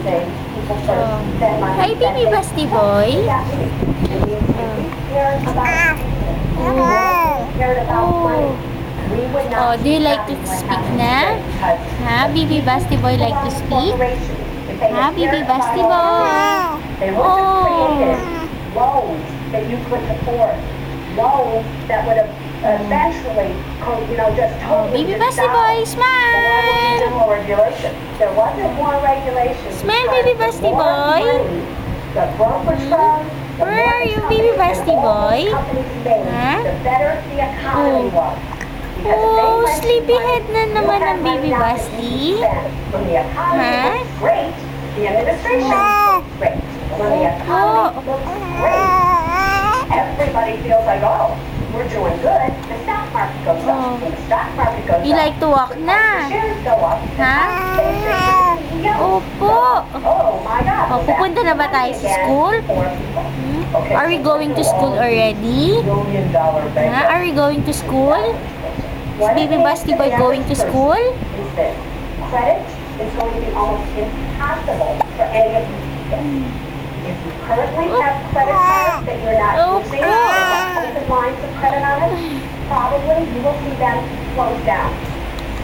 Hi, baby Basti Boy. Oh, do you like to speak na? Ha, baby Basti Boy like to speak? Ha, baby Basti Boy. Oh. Loads that you couldn't afford. Loads that would have eventually, just totally Baby Basti Boy, smile. There wasn't more regulation. Smile, baby Basti Boy. The brokerage firms, Where are you, baby Basti Boy? Huh? the better the economy was. Oh, sleepyhead na naman ang baby Basti. When the economy Huh? looks great, the administration looks great. When the economy looks great, everybody feels like, oh, we're doing good. The stock market goes up. Oh. When the stock market goes You up, like to walk the na? shares go up. Ha? Opo. Oh my God. Oh, pupunta na ba tayo sa school? Are we going to school already? Ha? Are we going to school? Is baby Basti Boy going to school? Credit is going to be almost impossible for any of you people. If you currently have credit cards that you're not using, or open lines of credit on it, probably you will see them close down.